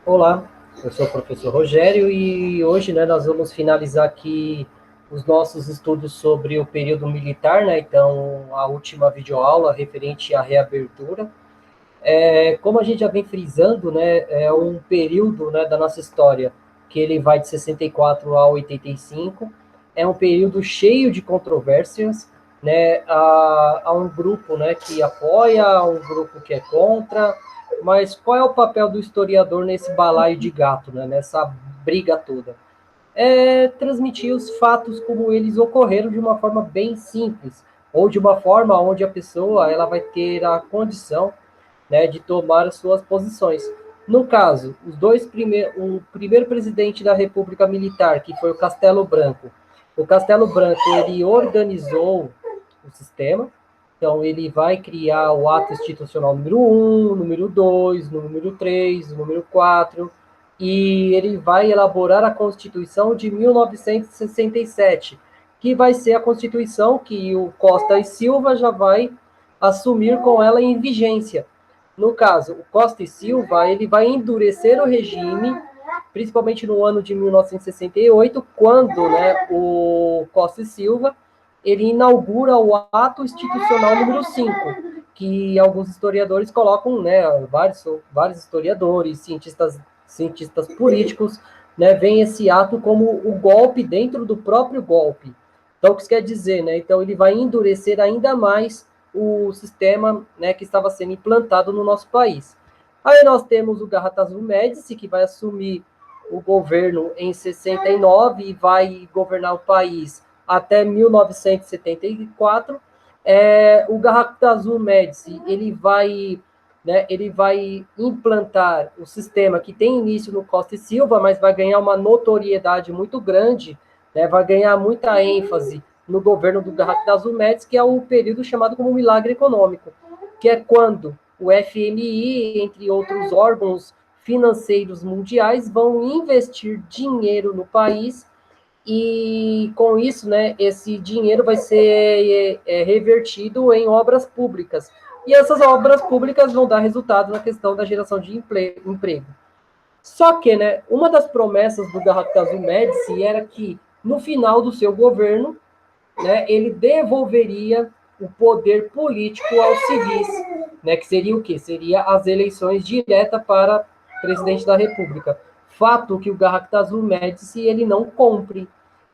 Olá, eu sou o professor Rogério e hoje, né, nós vamos finalizar aqui os nossos estudos sobre o período militar, né? Então, a última videoaula referente à reabertura. Como a gente já vem frisando, né, é um período, né, da nossa história que ele vai de 64 a 85. É um período cheio de controvérsias, né? Há um grupo, né, que apoia, há um grupo que é contra, mas qual é o papel do historiador nesse balaio de gato, né, nessa briga toda? É transmitir os fatos como eles ocorreram de uma forma bem simples, ou de uma forma onde a pessoa ela vai ter a condição, né, de tomar as suas posições. No caso, o primeiro presidente da República Militar, que foi o Castelo Branco ele organizou o sistema, então ele vai criar o ato institucional número um, número 2, número 3, número 4, e ele vai elaborar a Constituição de 1967, que vai ser a Constituição que o Costa e Silva já vai assumir com ela em vigência. No caso, o Costa e Silva ele vai endurecer o regime, principalmente no ano de 1968, quando, né, o Costa e Silva ele inaugura o ato institucional número 5, que alguns historiadores colocam, né, vários historiadores, cientistas políticos, né, veem esse ato como o golpe dentro do próprio golpe. Então, o que isso quer dizer, né? Então, ele vai endurecer ainda mais o sistema, né, que estava sendo implantado no nosso país. Aí nós temos o Garrastazu Médici, que vai assumir o governo em 69 e vai governar o país até 1974. O Garrastazu Médici, ele vai implantar o sistema que tem início no Costa e Silva, mas vai ganhar uma notoriedade muito grande, né, vai ganhar muita ênfase no governo do Garrastazu Médici, que é o período chamado como milagre econômico, que é quando o FMI, entre outros órgãos financeiros mundiais, vão investir dinheiro no país e com isso, né, esse dinheiro vai ser revertido em obras públicas. E essas obras públicas vão dar resultado na questão da geração de emprego. Só que, né, uma das promessas do Garrastazu Médici era que, no final do seu governo, né, ele devolveria o poder político aos civis, né, que seria o quê? Seria as eleições diretas para presidente da República. Fato que o Garrastazu Médici ele não cumpre.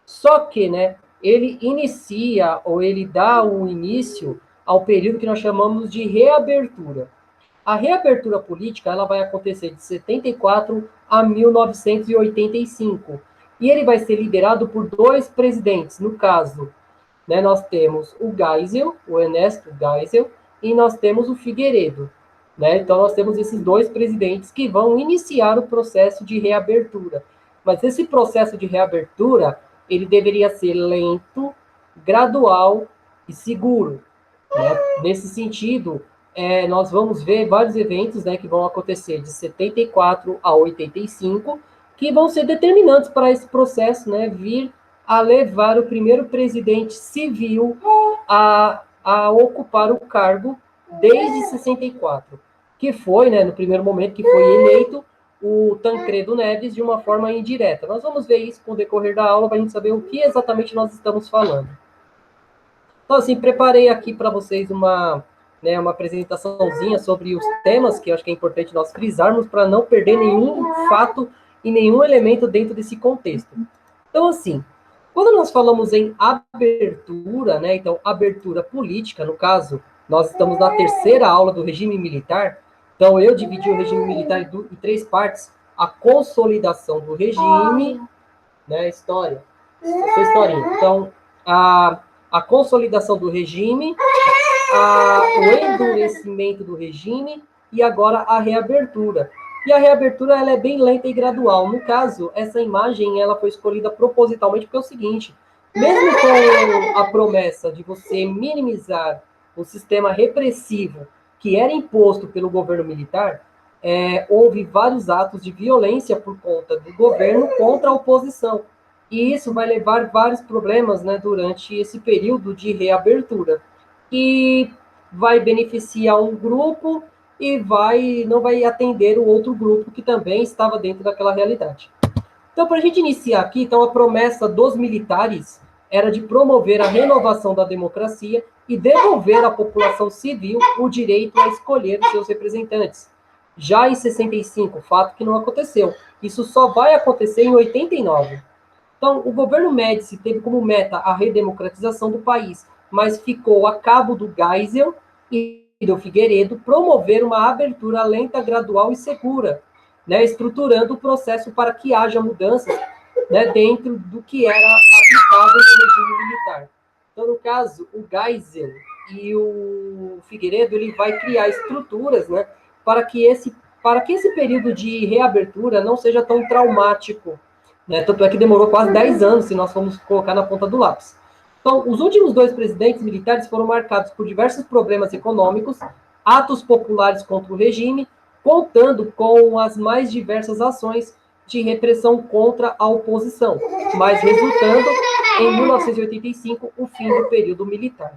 Só que, né, ele inicia ou ele dá um início ao período que nós chamamos de reabertura. A reabertura política ela vai acontecer de 74 a 1985. E ele vai ser liderado por dois presidentes. No caso, né, nós temos o Geisel, o Ernesto Geisel, e nós temos o Figueiredo. Né? Então, nós temos esses dois presidentes que vão iniciar o processo de reabertura. Mas esse processo de reabertura, ele deveria ser lento, gradual e seguro. Né? Nesse sentido, nós vamos ver vários eventos, né, que vão acontecer de 74 a 85, que vão ser determinantes para esse processo, né, vir a levar o primeiro presidente civil a ocupar o cargo desde 64, que foi, né, no primeiro momento, que foi eleito o Tancredo Neves de uma forma indireta. Nós vamos ver isso com o decorrer da aula para a gente saber o que exatamente nós estamos falando. Então, assim, preparei aqui para vocês uma apresentaçãozinha sobre os temas que eu acho que é importante nós frisarmos para não perder nenhum fato e nenhum elemento dentro desse contexto. Então, assim, quando nós falamos em abertura, né, então, abertura política, no caso, nós estamos na terceira aula do regime militar, então eu dividi o regime militar em três partes, a consolidação do regime, né, história, essa historinha. Então, a consolidação do regime, o endurecimento do regime e agora a reabertura. E a reabertura ela é bem lenta e gradual. No caso, essa imagem ela foi escolhida propositalmente porque é o seguinte, mesmo com a promessa de você minimizar o sistema repressivo que era imposto pelo governo militar, houve vários atos de violência por conta do governo contra a oposição. E isso vai levar vários problemas, né, durante esse período de reabertura. E vai beneficiar um grupo e não vai atender o outro grupo que também estava dentro daquela realidade. Então, para a gente iniciar aqui, então a promessa dos militares era de promover a renovação da democracia e devolver à população civil o direito a escolher os seus representantes. Já em 65, fato que não aconteceu. Isso só vai acontecer em 89. Então, o governo Médici teve como meta a redemocratização do país, mas ficou a cabo do Geisel e do Figueiredo promover uma abertura lenta, gradual e segura, né, estruturando o processo para que haja mudanças, né, dentro do que era aplicável no regime militar. Então, no caso, o Geisel e o Figueiredo, ele vai criar estruturas, né, para que esse período de reabertura não seja tão traumático, né? Tanto é que demorou quase 10 anos, se nós formos colocar na ponta do lápis. Então, os últimos dois presidentes militares foram marcados por diversos problemas econômicos, atos populares contra o regime, contando com as mais diversas ações de repressão contra a oposição, mas resultando, em 1985, o fim do período militar.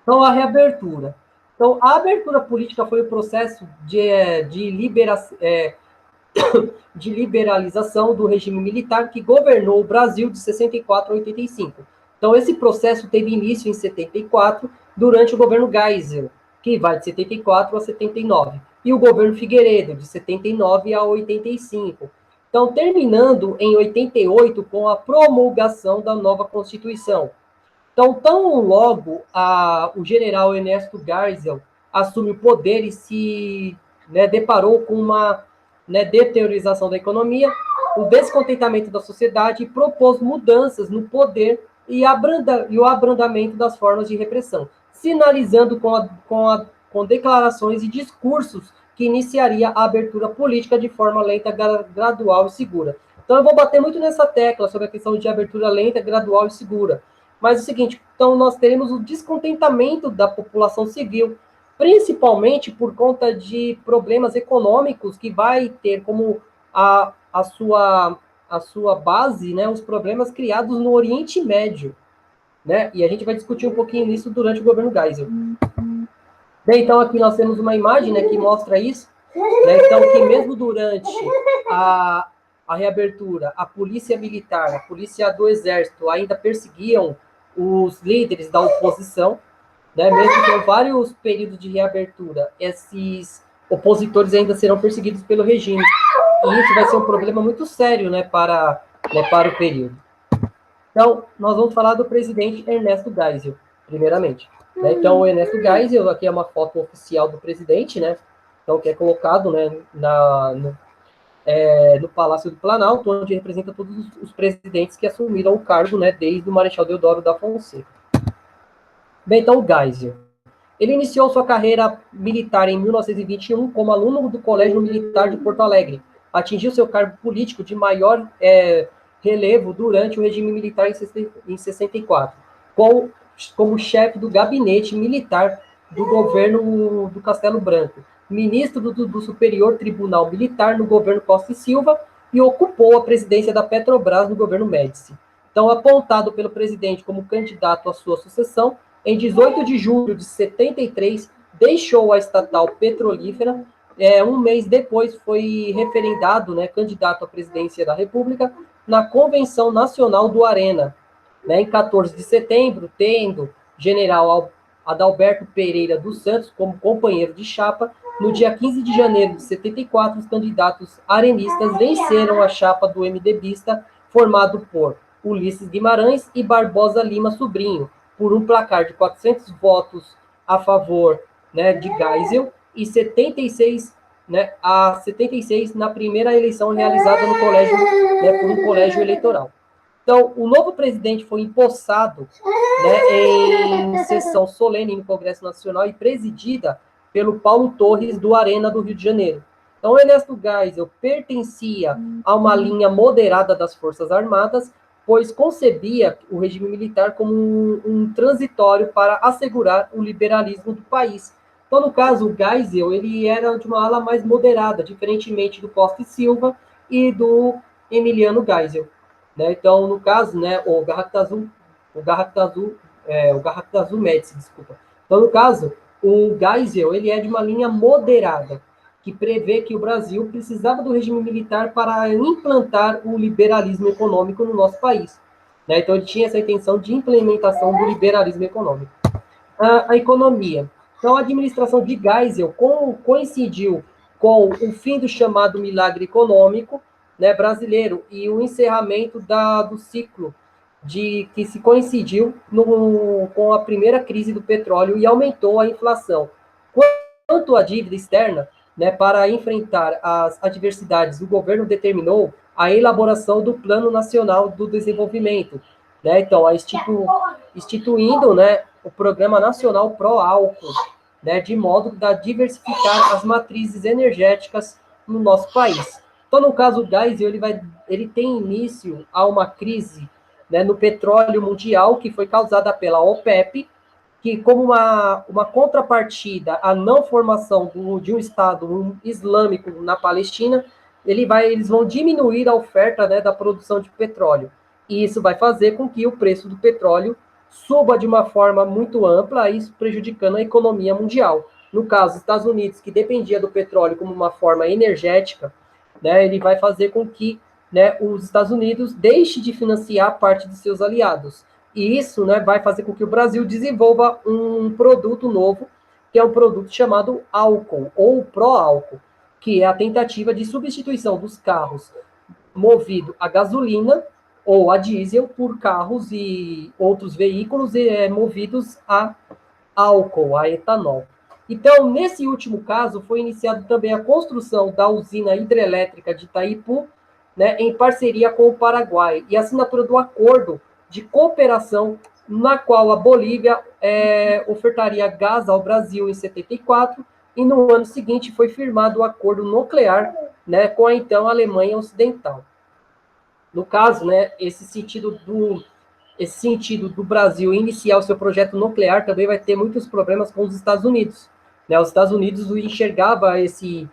Então, a reabertura. Então, a abertura política foi o processo de liberalização do regime militar que governou o Brasil de 64 a 85. Então, esse processo teve início em 74, durante o governo Geisel, que vai de 74 a 79, e o governo Figueiredo, de 79 a 85. Então, terminando em 88 com a promulgação da nova Constituição. Então, tão logo o general Ernesto Geisel assume o poder e se, né, deparou com uma, né, deteriorização da economia, o descontentamento da sociedade e propôs mudanças no poder e o abrandamento das formas de repressão, sinalizando com declarações e discursos que iniciaria a abertura política de forma lenta, gradual e segura. Então, eu vou bater muito nessa tecla sobre a questão de abertura lenta, gradual e segura. Mas é o seguinte, então nós teremos o descontentamento da população civil, principalmente por conta de problemas econômicos que vai ter como a sua base, né, os problemas criados no Oriente Médio, né? E a gente vai discutir um pouquinho nisso durante o governo Geisel. Bem, então aqui nós temos uma imagem, né, que mostra isso, né? Então que mesmo durante a reabertura, a polícia militar, a polícia do exército ainda perseguiam os líderes da oposição, né? Mesmo com vários períodos de reabertura, esses opositores ainda serão perseguidos pelo regime. E isso vai ser um problema muito sério, né, para o período. Então, nós vamos falar do presidente Ernesto Geisel, primeiramente. Né? Então, o Ernesto Geisel, aqui é uma foto oficial do presidente, né? Então, que é colocado, né, no Palácio do Planalto, onde representa todos os presidentes que assumiram o cargo, né, desde o Marechal Deodoro da Fonseca. Bem, então, o Geisel. Ele iniciou sua carreira militar em 1921 como aluno do Colégio Militar de Porto Alegre. Atingiu seu cargo político de maior relevo durante o regime militar em 64, como chefe do gabinete militar do governo do Castelo Branco, ministro do Superior Tribunal Militar no governo Costa e Silva e ocupou a presidência da Petrobras no governo Médici. Então, apontado pelo presidente como candidato à sua sucessão, em 18 de julho de 73, deixou a estatal petrolífera. Um mês depois foi referendado, né, candidato à presidência da República na Convenção Nacional do Arena. Né, em 14 de setembro, tendo general Adalberto Pereira dos Santos como companheiro de chapa, no dia 15 de janeiro de 74, os candidatos arenistas venceram a chapa do MDBista, formado por Ulisses Guimarães e Barbosa Lima Sobrinho, por um placar de 400 votos a favor, né, de Geisel e 76, né, a 76 na primeira eleição realizada no colégio, né, por um colégio eleitoral. Então, o novo presidente foi empossado, né, em sessão solene no Congresso Nacional e presidida pelo Paulo Torres, do Arena do Rio de Janeiro. Então, Ernesto Geisel pertencia a uma linha moderada das Forças Armadas, pois concebia o regime militar como um transitório para assegurar o liberalismo do país. Então, no caso, o Geisel, ele era de uma ala mais moderada, diferentemente do Costa e Silva e do Emiliano Geisel. Né? Então, no caso, né, o Garrastazu Médici, desculpa. Então, no caso, o Geisel, ele é de uma linha moderada, que prevê que o Brasil precisava do regime militar para implantar o liberalismo econômico no nosso país. Né? Então, ele tinha essa intenção de implementação do liberalismo econômico. A economia. Então, a administração de Geisel coincidiu com o fim do chamado milagre econômico, né, brasileiro e o encerramento do ciclo que se coincidiu com a primeira crise do petróleo e aumentou a inflação. Quanto à dívida externa, né, para enfrentar as adversidades, o governo determinou a elaboração do Plano Nacional do Desenvolvimento, né, então, instituindo, né, o Programa Nacional Pró-Álcool, né, de modo a diversificar as matrizes energéticas no nosso país. Então, no caso do gás, ele tem início a uma crise, né, no petróleo mundial, que foi causada pela OPEP, que como uma contrapartida à não formação de um Estado islâmico na Palestina, eles vão diminuir a oferta, né, da produção de petróleo. E isso vai fazer com que o preço do petróleo suba de uma forma muito ampla, isso prejudicando a economia mundial. No caso, Estados Unidos, que dependia do petróleo como uma forma energética, né, ele vai fazer com que, né, os Estados Unidos deixe de financiar parte de seus aliados. E isso, né, vai fazer com que o Brasil desenvolva um produto novo, que é um produto chamado álcool, ou pró-álcool, que é a tentativa de substituição dos carros movidos a gasolina ou a diesel por carros e outros veículos movidos a álcool, a etanol. Então, nesse último caso, foi iniciada também a construção da usina hidrelétrica de Itaipu, né, em parceria com o Paraguai, e a assinatura do acordo de cooperação, na qual a Bolívia ofertaria gás ao Brasil em 74, e no ano seguinte foi firmado o acordo nuclear, né, com a então Alemanha Ocidental. No caso, né, esse sentido do Brasil iniciar o seu projeto nuclear também vai ter muitos problemas com os Estados Unidos. Né? Os Estados Unidos enxergava esse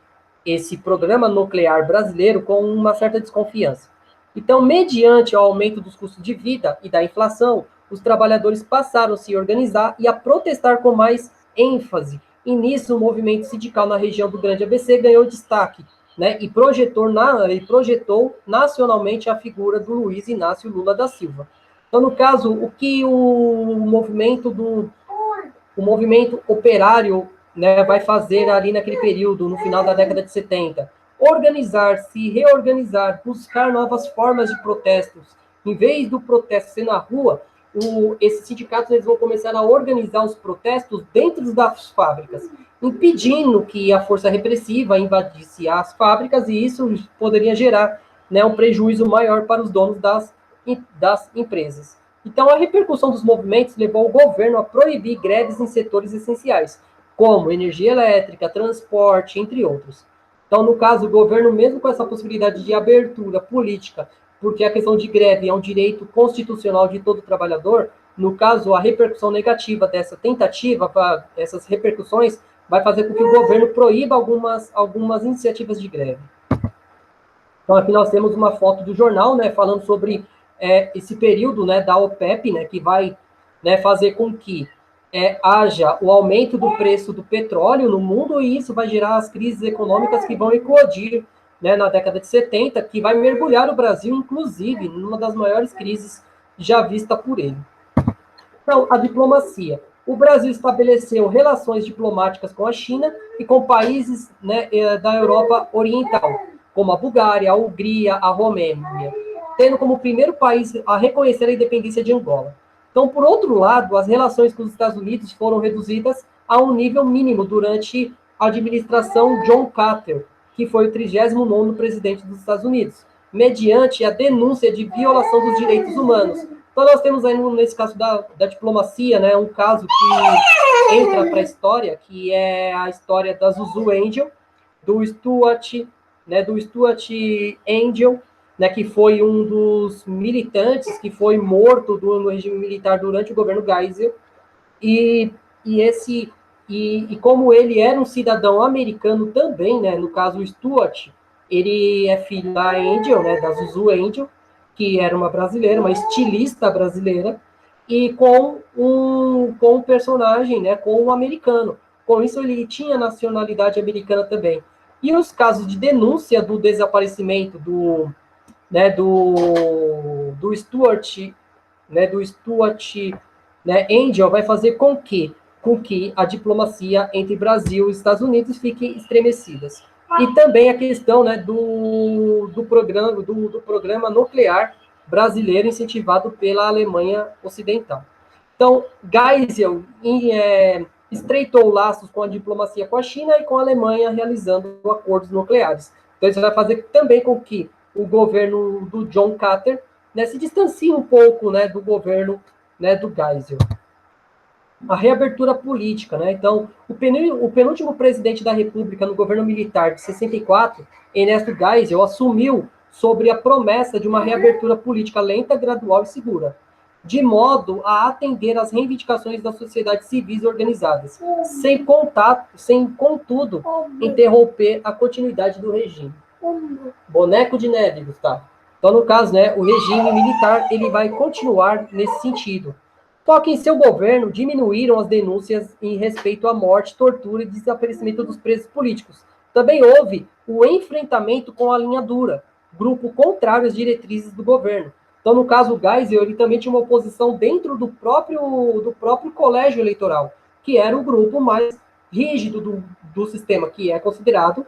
programa nuclear brasileiro com uma certa desconfiança. Então, mediante o aumento dos custos de vida e da inflação, os trabalhadores passaram a se organizar e a protestar com mais ênfase. E nisso, o movimento sindical na região do Grande ABC ganhou destaque, né, e projetou nacionalmente a figura do Luiz Inácio Lula da Silva. Então, no caso, o que o movimento operário, né, vai fazer ali naquele período, no final da década de 70? Organizar-se, reorganizar, buscar novas formas de protestos. Em vez do protesto ser na rua, esses sindicatos eles vão começar a organizar os protestos dentro das fábricas, impedindo que a força repressiva invadisse as fábricas, e isso poderia gerar, né, um prejuízo maior para os donos das empresas. Então, a repercussão dos movimentos levou o governo a proibir greves em setores essenciais, como energia elétrica, transporte, entre outros. Então, no caso, o governo, mesmo com essa possibilidade de abertura política, porque a questão de greve é um direito constitucional de todo trabalhador, no caso, a repercussão negativa dessa tentativa, essas repercussões, vai fazer com que o governo proíba algumas iniciativas de greve. Então, aqui nós temos uma foto do jornal, né, falando sobre esse período, né, da OPEP, né, que vai, né, fazer com que haja o aumento do preço do petróleo no mundo, e isso vai gerar as crises econômicas que vão eclodir, né, na década de 70, que vai mergulhar o Brasil, inclusive, numa das maiores crises já vista por ele. Então, a diplomacia. O Brasil estabeleceu relações diplomáticas com a China e com países, né, da Europa Oriental, como a Bulgária, a Hungria, a Romênia, tendo como primeiro país a reconhecer a independência de Angola. Então, por outro lado, as relações com os Estados Unidos foram reduzidas a um nível mínimo durante a administração John Carter, que foi o 39º presidente dos Estados Unidos, mediante a denúncia de violação dos direitos humanos. Então, nós temos aí, nesse caso da diplomacia, né, um caso que entra para a história, que é a história da Zuzu Angel, do Stuart Angel, né, que foi um dos militantes que foi morto no regime militar durante o governo Geisel, e como ele era um cidadão americano também, né, no caso o Stuart, ele é filho da Angel, né, da Zuzu Angel, que era uma brasileira, uma estilista brasileira, e com um personagem, né, com um americano. Com isso, ele tinha nacionalidade americana também. E os casos de denúncia do desaparecimento do Stuart, do Stuart, Angel, vai fazer com que a diplomacia entre Brasil e Estados Unidos fique estremecidas. E também a questão, do programa nuclear brasileiro incentivado pela Alemanha Ocidental. Então, Geisel estreitou laços com a diplomacia com a China e com a Alemanha, realizando acordos nucleares. Então, isso vai fazer também com que o governo do John Carter, se distancie um pouco, do governo, do Geisel. A reabertura política, Então, o penúltimo presidente da República no governo militar de 64, Ernesto Geisel, assumiu sobre a promessa de uma reabertura política lenta, gradual e segura, de modo a atender às reivindicações das sociedades civis organizadas, sem, contudo, interromper a continuidade do regime. Boneco de neve, Gustavo. Então, no caso, o regime militar ele vai continuar nesse sentido. Só que em seu governo diminuíram as denúncias em respeito à morte, tortura e desaparecimento dos presos políticos. Também houve o enfrentamento com a linha dura, grupo contrário às diretrizes do governo. Então, no caso, o Geisel, ele também tinha uma oposição dentro do próprio colégio eleitoral, que era o grupo mais rígido do sistema, que é considerado,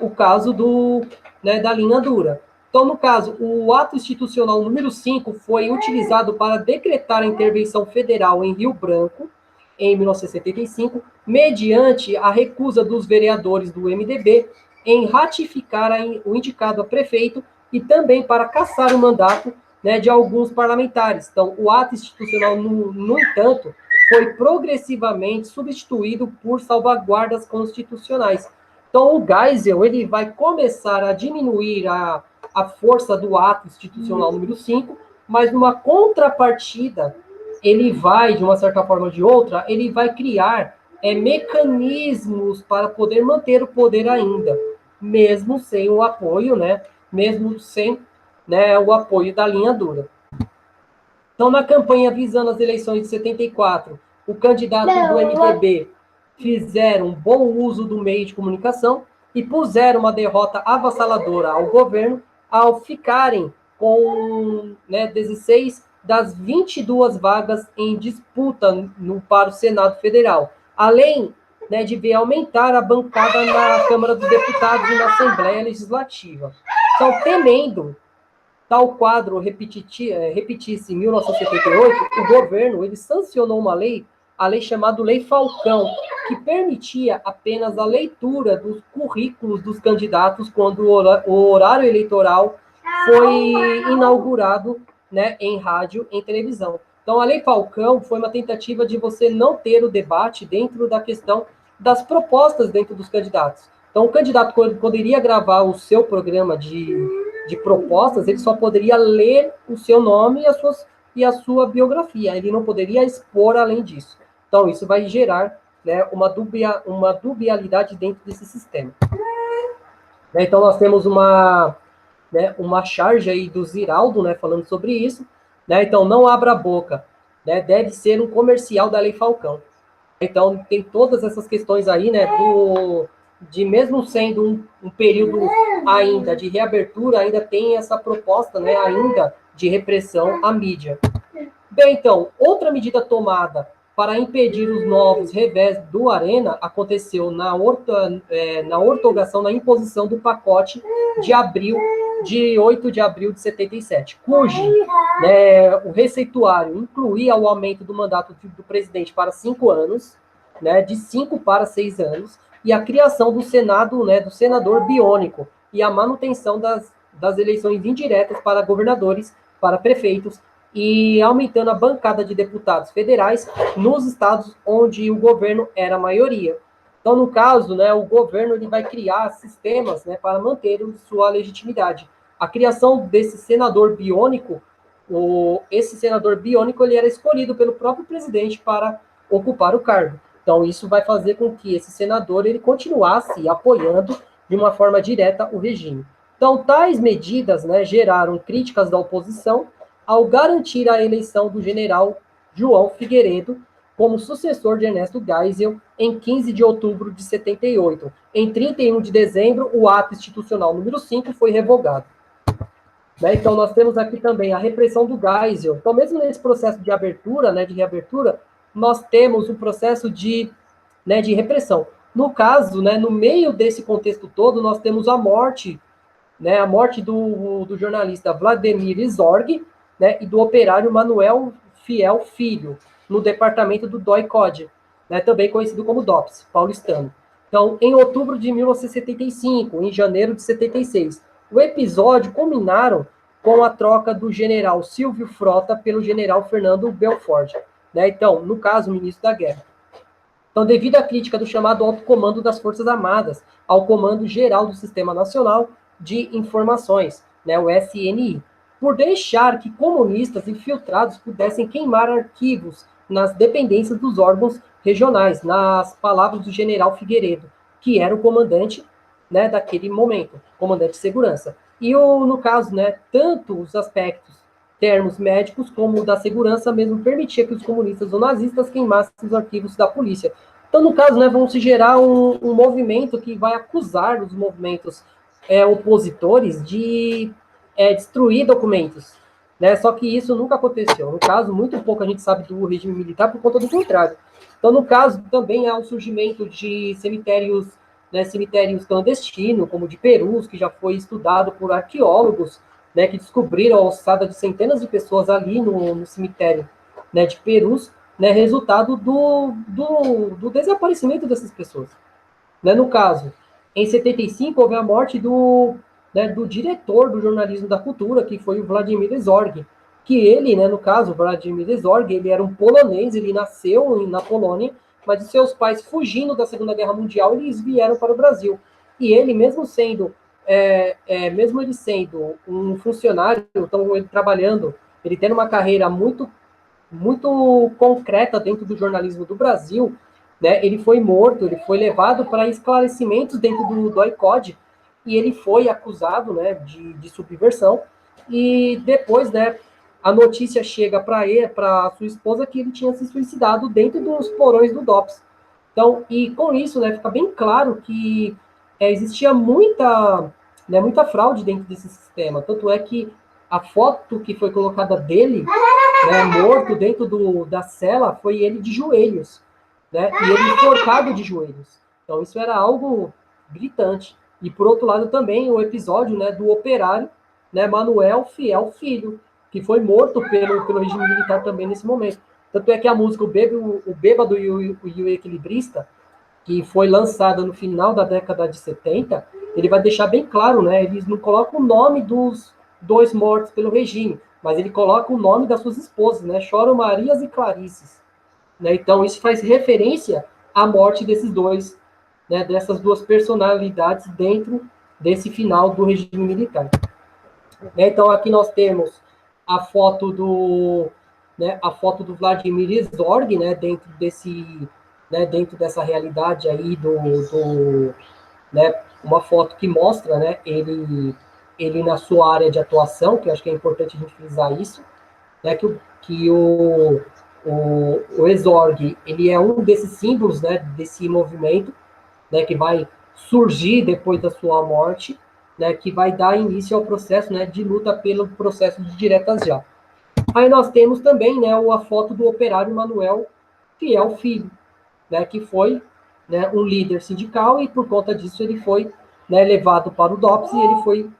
o caso da linha dura. Então, no caso, o ato institucional número 5 foi utilizado para decretar a intervenção federal em Rio Branco, em 1975, mediante a recusa dos vereadores do MDB em ratificar o indicado a prefeito e também para cassar o mandato de alguns parlamentares. Então, o ato institucional, no entanto, foi progressivamente substituído por salvaguardas constitucionais. Então, o Geisel ele vai começar a diminuir a força do ato institucional número 5, mas numa contrapartida, ele vai, de uma certa forma ou de outra, ele vai criar mecanismos para poder manter o poder ainda, mesmo sem o apoio, mesmo sem o apoio da linha dura. Então, na campanha visando as eleições de 74, o candidato do MDB fizeram um bom uso do meio de comunicação e puseram uma derrota avassaladora ao governo ao ficarem com 16 das 22 vagas em disputa para o Senado Federal, além de ver aumentar a bancada na Câmara dos Deputados e na Assembleia Legislativa. Então, temendo tal quadro repetisse em 1978, o governo ele sancionou uma lei, a lei chamada Lei Falcão, que permitia apenas a leitura dos currículos dos candidatos quando o horário eleitoral foi inaugurado em rádio, em televisão. Então, a Lei Falcão foi uma tentativa de você não ter o debate dentro da questão das propostas dentro dos candidatos. Então, o candidato, quando iria gravar o seu programa de propostas, ele só poderia ler o seu nome e a sua biografia. Ele não poderia expor além disso. Então, isso vai gerar uma dubialidade dentro desse sistema. Então, nós temos uma charge aí do Ziraldo, falando sobre isso. Então, não abra a boca. Deve ser um comercial da Lei Falcão. Então, tem todas essas questões aí, de mesmo sendo um período ainda de reabertura, ainda tem essa proposta, ainda de repressão à mídia. Bem, então, outra medida tomada para impedir os novos revés do Arena aconteceu na ortogação, na imposição do pacote de 8 de abril de 77, cujo o receituário incluía o aumento do mandato do presidente para 5 anos, de 5 para 6 anos, e a criação do Senado, do senador biônico, e a manutenção das eleições indiretas para governadores, para prefeitos, e aumentando a bancada de deputados federais nos estados onde o governo era a maioria. Então, no caso, o governo ele vai criar sistemas para manter sua legitimidade. A criação desse senador biônico, esse senador biônico ele era escolhido pelo próprio presidente para ocupar o cargo. Então, isso vai fazer com que esse senador ele continuasse apoiando de uma forma direta o regime. Então, tais medidas geraram críticas da oposição ao garantir a eleição do general João Figueiredo como sucessor de Ernesto Geisel em 15 de outubro de 78. Em 31 de dezembro, o ato institucional número 5 foi revogado. Né? Então, nós temos aqui também a repressão do Geisel. Então, mesmo nesse processo de abertura, né, de reabertura, nós temos um processo de repressão. No caso, né, no meio desse contexto todo, nós temos a morte do jornalista Vladimir Zorg, né, e do operário Manuel Fiel Filho, no departamento do DOI-CODE, né, também conhecido como DOPS, paulistano. Então, em outubro de 1975, em janeiro de 76, o episódio culminaram com a troca do general Silvio Frota pelo general Fernando Belfort, né, então, no caso, o ministro da Guerra. Então, devido à crítica do chamado alto comando das Forças Armadas ao Comando Geral do Sistema Nacional de Informações, né, o SNI, por deixar que comunistas infiltrados pudessem queimar arquivos nas dependências dos órgãos regionais, nas palavras do general Figueiredo, que era o comandante, né, daquele momento, comandante de segurança. E, no caso, né, tanto os aspectos termos médicos como da segurança mesmo permitia que os comunistas ou nazistas queimassem os arquivos da polícia. Então, no caso, né, vão se gerar um movimento que vai acusar os movimentos opositores de destruir documentos, né? Só que isso nunca aconteceu. No caso, muito pouco a gente sabe do regime militar por conta do contrário. Então, no caso, também há o surgimento de cemitérios, né, cemitérios clandestinos, como de Perus, que já foi estudado por arqueólogos, né, que descobriram a ossada de centenas de pessoas ali no cemitério, né, de Perus, né, resultado do desaparecimento dessas pessoas. Né, no caso, em 75, houve a morte do diretor do jornalismo da cultura, que foi o Vladimir Zorg, que ele, né, no caso, o Vladimir Zorg, ele era um polonês, ele nasceu na Polônia, mas os seus pais, fugindo da Segunda Guerra Mundial, eles vieram para o Brasil. E ele, mesmo ele sendo um funcionário, então ele trabalhando, ele tendo uma carreira muito, muito concreta dentro do jornalismo do Brasil, né, ele foi morto, ele foi levado para esclarecimentos dentro do DOI-CODE, e ele foi acusado, né, de subversão, e depois, né, a notícia chega para sua esposa, que ele tinha se suicidado dentro dos porões do DOPS. Então, e com isso, né, fica bem claro que existia muita fraude dentro desse sistema. Tanto é que a foto que foi colocada dele, né, morto dentro da cela, foi ele de joelhos, né, e ele enforcado de joelhos. Então, isso era algo gritante. E, por outro lado, também o episódio, né, do operário, né, Manuel Fiel Filho, que foi morto pelo regime militar também nesse momento. Tanto é que a música O Bêbado e o Equilibrista, que foi lançada no final da década de 70, ele vai deixar bem claro, né? Eles não colocam o nome dos dois mortos pelo regime, mas ele coloca o nome das suas esposas, né? Choram Marias e Clarices. Né? Então, isso faz referência à morte desses dois, né? Dessas duas personalidades dentro desse final do regime militar. Então, aqui nós temos a foto do Vladimir Zorg, né, dentro dessa realidade aí né, uma foto que mostra, né, ele na sua área de atuação, que eu acho que é importante a gente frisar isso, né, que o Exorg, ele é um desses símbolos, né, desse movimento, né, que vai surgir depois da sua morte, né, que vai dar início ao processo, né, de luta pelo processo de diretas já. Aí nós temos também, né, a foto do operário Manuel Fiel Filho, né, que foi, né, um líder sindical, e por conta disso ele foi, né, levado para o DOPS, e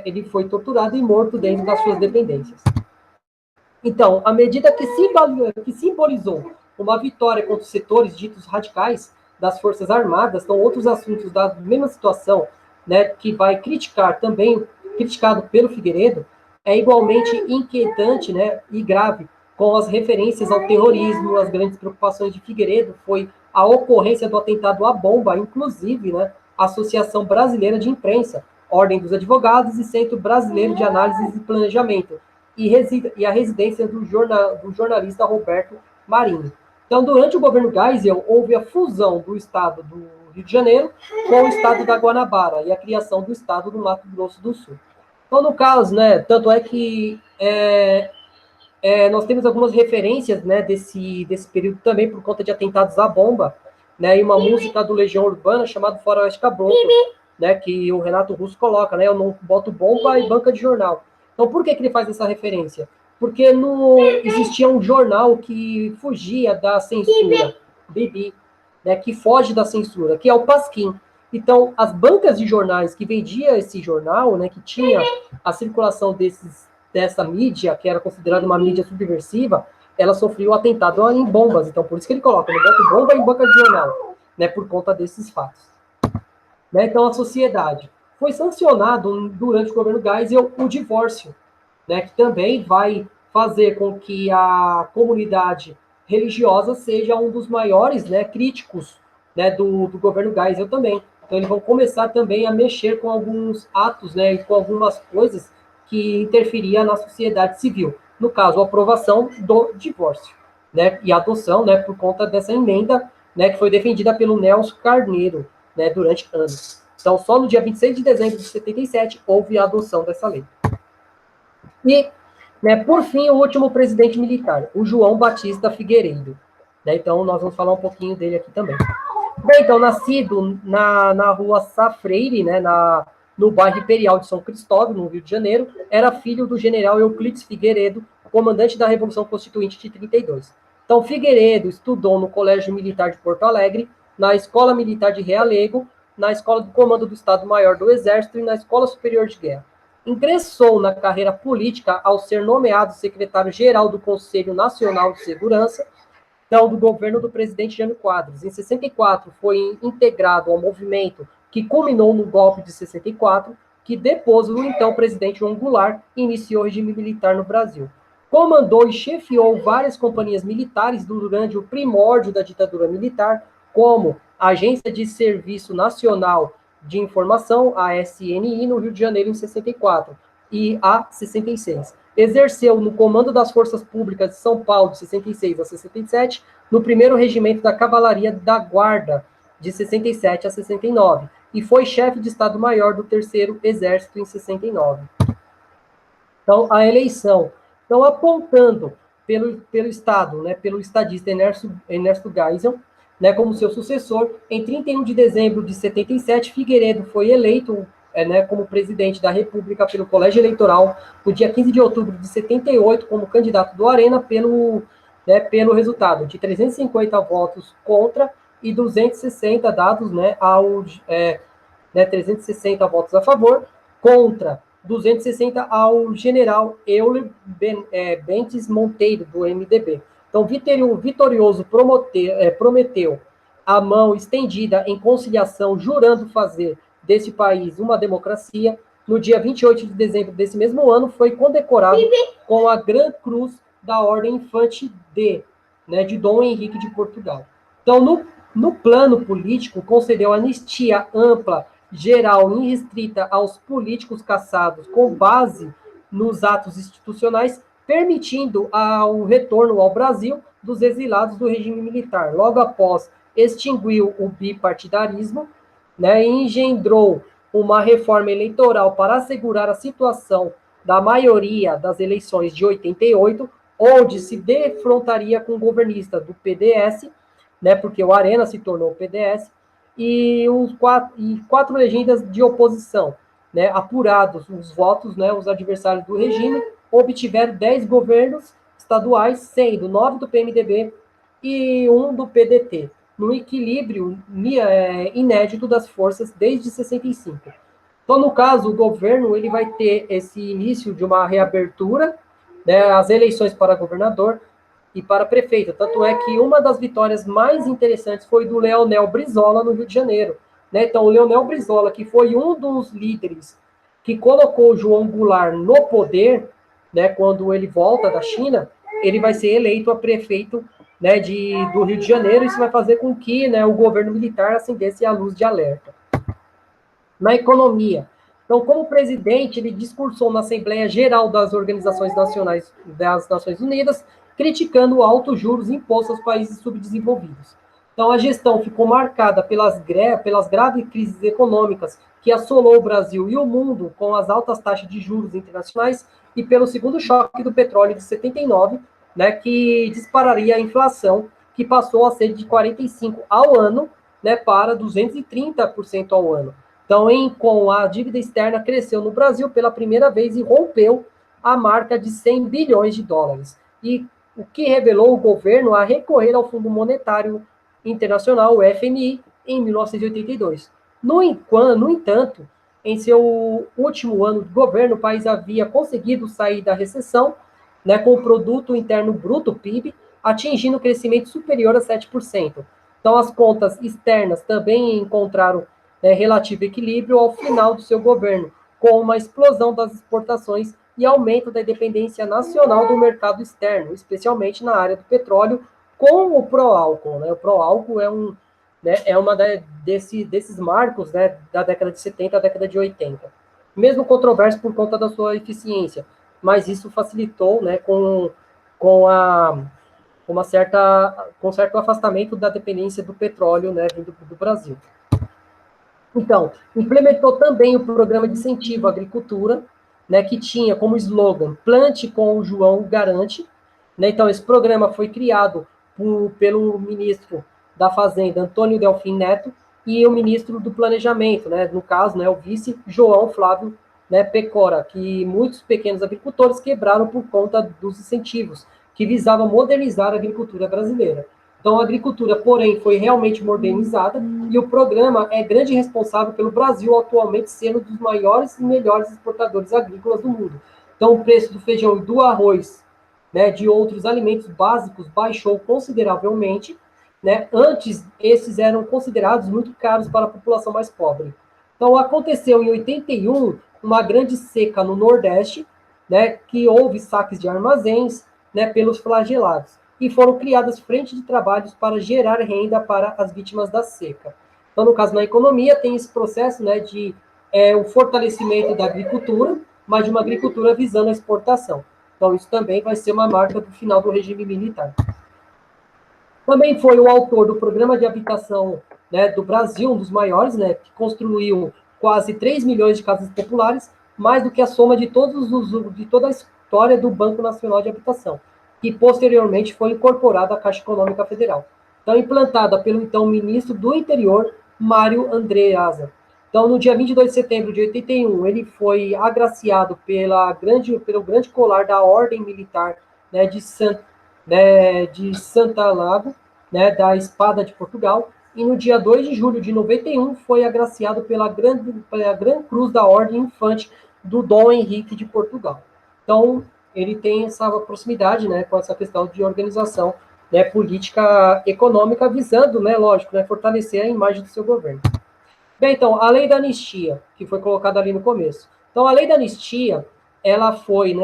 ele foi torturado e morto dentro das suas dependências. Então, a medida que simbolizou uma vitória contra os setores ditos radicais das Forças Armadas, são outros assuntos da mesma situação, né, que vai criticado pelo Figueiredo, é igualmente inquietante, né, e grave, com as referências ao terrorismo. As grandes preocupações de Figueiredo foi a ocorrência do atentado à bomba, inclusive, né, a Associação Brasileira de Imprensa, Ordem dos Advogados e Centro Brasileiro de Análise e Planejamento, e a residência do jornalista Roberto Marinho. Então, durante o governo Geisel, houve a fusão do estado do Rio de Janeiro com o estado da Guanabara e a criação do estado do Mato Grosso do Sul. Então, no caso, né, tanto é que nós temos algumas referências, né, desse período também por conta de atentados à bomba, né, e uma música do Legião Urbana chamada Faroeste Caboclo, né, que o Renato Russo coloca, né, eu não boto bomba e banca de jornal. Então, por que ele faz essa referência? Porque existia um jornal que fugia da censura, Bibi, né, que foge da censura, que é o Pasquim. Então, as bancas de jornais que vendia esse jornal, né, que tinha a circulação dessa mídia, que era considerada uma mídia subversiva, ela sofreu atentado em bombas. Então, por isso que ele coloca, não bota bomba em banca de jornal, né, por conta desses fatos. Né? Então, a sociedade. Foi sancionado durante o governo Geisel o divórcio, né, que também vai fazer com que a comunidade religiosa seja um dos maiores, né, críticos, né, do governo Geisel também. Então, eles vão começar também a mexer com alguns atos, né, e com algumas coisas que interferiam na sociedade civil. No caso, a aprovação do divórcio, né, e a adoção, né, por conta dessa emenda, né, que foi defendida pelo Nelson Carneiro, né, durante anos. Então, só no dia 26 de dezembro de 77 houve a adoção dessa lei. E, né, por fim, o último presidente militar, o João Batista Figueiredo. Né, então, nós vamos falar um pouquinho dele aqui também. Bem, então, nascido na rua Safreire, né, no bairro Imperial de São Cristóvão, no Rio de Janeiro, era filho do general Euclides Figueiredo, comandante da Revolução Constituinte de 32. Então, Figueiredo estudou no Colégio Militar de Porto Alegre, na Escola Militar de Realengo, na Escola do Comando do Estado-Maior do Exército e na Escola Superior de Guerra. Ingressou na carreira política ao ser nomeado secretário-geral do Conselho Nacional de Segurança, então, do governo do presidente Jânio Quadros. Em 64, foi integrado ao movimento que culminou no golpe de 64, que depôs o então presidente João Goulart e iniciou o regime militar no Brasil. Comandou e chefiou várias companhias militares durante o primórdio da ditadura militar, como a Agência de Serviço Nacional de Informação, a SNI, no Rio de Janeiro, em 64, e a 66. Exerceu no comando das Forças Públicas de São Paulo, de 66 a 67, no 1º Regimento da Cavalaria da Guarda, de 67 a 69, e foi chefe de Estado-Maior do 3º Exército em 69. Então, a eleição. Então, apontando pelo Estado, né, pelo estadista Ernesto Geisel, né, como seu sucessor, em 31 de dezembro de 77, Figueiredo foi eleito né, como presidente da República pelo Colégio Eleitoral, no dia 15 de outubro de 78, como candidato do Arena, pelo resultado de 350 votos contra e 260 dados, né, 360 votos a favor, contra 260 ao general Euler Bentes Monteiro, do MDB. Então, vitorioso prometeu a mão estendida em conciliação, jurando fazer desse país uma democracia. No dia 28 de dezembro desse mesmo ano, foi condecorado com a Gran Cruz da Ordem Infante D, né, de Dom Henrique de Portugal. Então, no plano político, concedeu anistia ampla, geral e irrestrita aos políticos caçados com base nos atos institucionais, permitindo o retorno ao Brasil dos exilados do regime militar. Logo após, extinguiu o bipartidarismo, né, e engendrou uma reforma eleitoral para assegurar a situação da maioria das eleições de 88, onde se defrontaria com o governista do PDS, né, porque o Arena se tornou o PDS, e quatro legendas de oposição, né, apurados os votos, né, os adversários do regime, obtiveram 10 governos estaduais, sendo 9 do PMDB e 1 do PDT, no equilíbrio inédito das forças desde 65. Então, no caso, o governo ele vai ter esse início de uma reabertura, né, as eleições para governador e para prefeito. Tanto é que uma das vitórias mais interessantes foi do Leonel Brizola, no Rio de Janeiro. Né? Então, o Leonel Brizola, que foi um dos líderes que colocou o João Goulart no poder, né, quando ele volta da China, ele vai ser eleito a prefeito, né, do Rio de Janeiro. Isso vai fazer com que, né, o governo militar acendesse a luz de alerta. Na economia. Então, como presidente, ele discursou na Assembleia Geral das Organizações Nacionais das Nações Unidas, criticando o altos juros impostos aos países subdesenvolvidos. Então, a gestão ficou marcada pelas graves crises econômicas que assolou o Brasil e o mundo com as altas taxas de juros internacionais e pelo segundo choque do petróleo de 79, né, que dispararia a inflação, que passou a ser de 45% ao ano, né, para 230% ao ano. Então, com a dívida externa cresceu no Brasil pela primeira vez e rompeu a marca de 100 bilhões de dólares. E o que revelou o governo a recorrer ao Fundo Monetário Internacional, o FMI, em 1982. No entanto, em seu último ano de governo, o país havia conseguido sair da recessão, né, com o Produto Interno Bruto, PIB, atingindo um crescimento superior a 7%. Então, as contas externas também encontraram, né, relativo equilíbrio ao final do seu governo, com uma explosão das exportações e aumento da dependência nacional do mercado externo, especialmente na área do petróleo, com o pró-álcool. Né? O pró-álcool é uma desses marcos, né, da década de 70 à década de 80. Mesmo controverso por conta da sua eficiência, mas isso facilitou, né, com certo afastamento da dependência do petróleo, né, vindo do Brasil. Então, implementou também o programa de incentivo à agricultura, né, que tinha como slogan "Plante com o João Garante". Né? Então, esse programa foi criado pelo ministro da Fazenda, Antônio Delfim Neto, e o ministro do Planejamento, né, no caso, né, o vice João Flávio, né, Pecora, que muitos pequenos agricultores quebraram por conta dos incentivos, que visavam modernizar a agricultura brasileira. Então, a agricultura, porém, foi realmente modernizada e o programa é grande responsável pelo Brasil atualmente sendo um dos maiores e melhores exportadores agrícolas do mundo. Então, o preço do feijão e do arroz, né, de outros alimentos básicos baixou consideravelmente. Né? Antes, esses eram considerados muito caros para a população mais pobre. Então, aconteceu em 81 uma grande seca no Nordeste, né, que houve saques de armazéns, né, pelos flagelados e foram criadas frentes de trabalhos para gerar renda para as vítimas da seca. Então, no caso, na economia, tem esse processo, né, de o fortalecimento da agricultura, mas de uma agricultura visando a exportação. Então, isso também vai ser uma marca do final do regime militar. Também foi o autor do Programa de Habitação, né, do Brasil, um dos maiores, né, que construiu quase 3 milhões de casas populares, mais do que a soma de toda a história do Banco Nacional de Habitação, que posteriormente foi incorporada à Caixa Econômica Federal. Então, implantada pelo então ministro do Interior, Mário Andreasa. Então, no dia 22 de setembro de 81, ele foi agraciado pelo grande colar da Ordem Militar, né, de Santa Lago, né, da Espada de Portugal, e no dia 2 de julho de 91 foi agraciado pela Gran Cruz da Ordem Infante do Dom Henrique de Portugal. Então, ele tem essa proximidade, né, com essa questão de organização, né, política econômica, visando, né, lógico, né, fortalecer a imagem do seu governo. Bem, então, a lei da anistia, que foi colocada ali no começo. Então, a lei da anistia, ela foi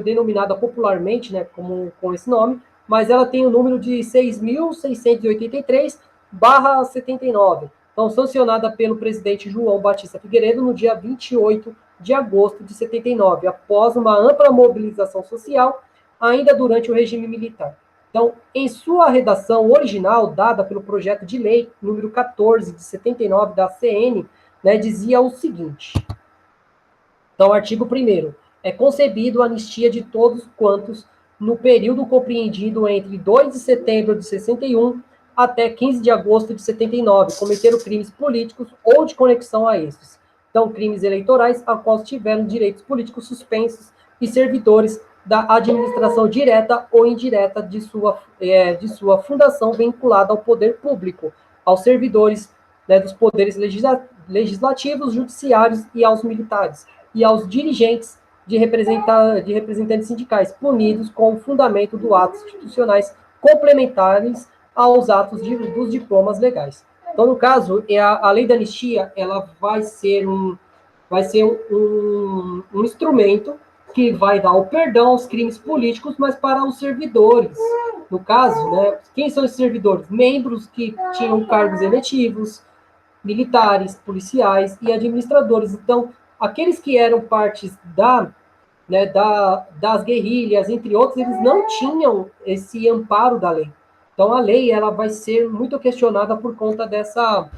denominada popularmente, né, com esse nome, mas ela tem o número de 6.683/79. Então, sancionada pelo presidente João Batista Figueiredo no dia 28 de agosto de 79, após uma ampla mobilização social, ainda durante o regime militar. Então, em sua redação original, dada pelo projeto de lei número 14 de 79 da CN, né, dizia o seguinte. Então, artigo 1º. É concebido a anistia de todos quantos, no período compreendido entre 2 de setembro de 61 até 15 de agosto de 79, cometeram crimes políticos ou de conexão a estes. Então, crimes eleitorais, a quais tiveram direitos políticos suspensos e servidores da administração direta ou indireta de sua fundação vinculada ao poder público, aos servidores, né, dos poderes legislativos, judiciários e aos militares, e aos dirigentes de representantes sindicais, punidos com o fundamento do atos institucionais complementares aos atos dos diplomas legais. Então, no caso, a lei da anistia, ela vai ser um instrumento que vai dar o perdão aos crimes políticos, mas para os servidores. No caso, né, quem são esses servidores? Membros que tinham cargos eletivos, militares, policiais e administradores. Então, aqueles que eram partes das guerrilhas, entre outros, eles não tinham esse amparo da lei. Então, a lei ela vai ser muito questionada por conta dessa,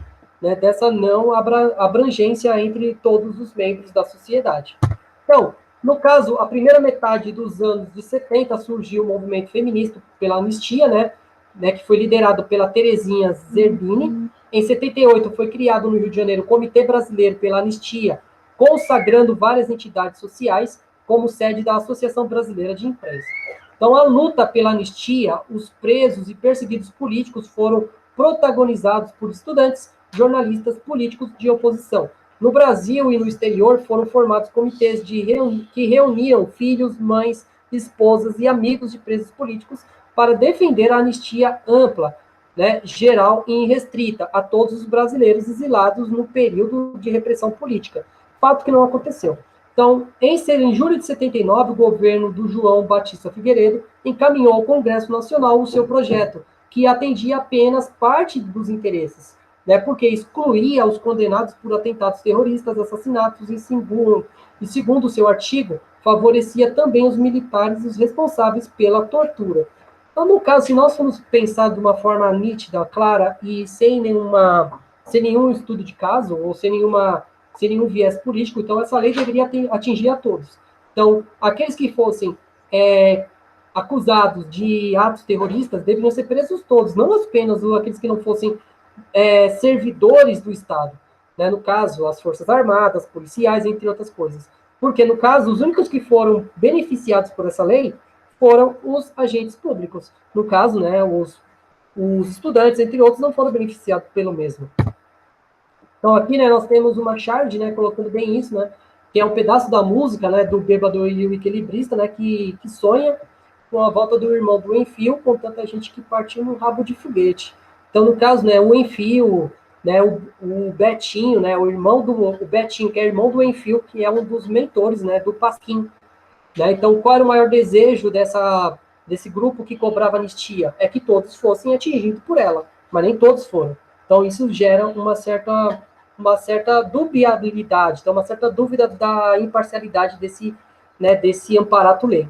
né, dessa não abrangência entre todos os membros da sociedade. Então, no caso, a primeira metade dos anos de 70 surgiu o movimento feminista pela anistia, né, que foi liderado pela Terezinha Zerbini. Em 78 foi criado no Rio de Janeiro o Comitê Brasileiro pela Anistia, consagrando várias entidades sociais como sede da Associação Brasileira de Imprensa. Então, a luta pela anistia, os presos e perseguidos políticos foram protagonizados por estudantes, jornalistas, políticos de oposição. No Brasil e no exterior foram formados comitês que reuniam filhos, mães, esposas e amigos de presos políticos para defender a anistia ampla, né, geral e irrestrita a todos os brasileiros exilados no período de repressão política. Fato que não aconteceu. Então, em julho de 79, o governo do João Batista Figueiredo encaminhou ao Congresso Nacional o seu projeto, que atendia apenas parte dos interesses, né, porque excluía os condenados por atentados terroristas, assassinatos e segundo o seu artigo, favorecia também os militares e os responsáveis pela tortura. Então, no caso, se nós formos pensar de uma forma nítida, clara e sem nenhum estudo de caso ou sem nenhum viés político, então essa lei deveria atingir a todos. Então, aqueles que fossem acusados de atos terroristas deveriam ser presos todos, não apenas aqueles que não fossem servidores do Estado, né? No caso, as Forças Armadas, policiais, entre outras coisas. Porque, no caso, os únicos que foram beneficiados por essa lei foram os agentes públicos. No caso, né, os estudantes, entre outros, não foram beneficiados pelo mesmo. Então, aqui, né, nós temos o Machado, né, colocando bem isso, né, que é um pedaço da música, né, do bêbado e o equilibrista, né, que sonha com a volta do irmão do Enfio, com tanta gente que partiu no rabo de foguete. Então, no caso, né, o Enfio, né, o Betinho, né, o Betinho, que é irmão do Enfio, que é um dos mentores, né, do Pasquim. Né? Então, qual era o maior desejo desse grupo que cobrava anistia? É que todos fossem atingidos por ela, mas nem todos foram. Então, isso gera uma certa dubiabilidade, então uma certa dúvida da imparcialidade desse amparato-lei.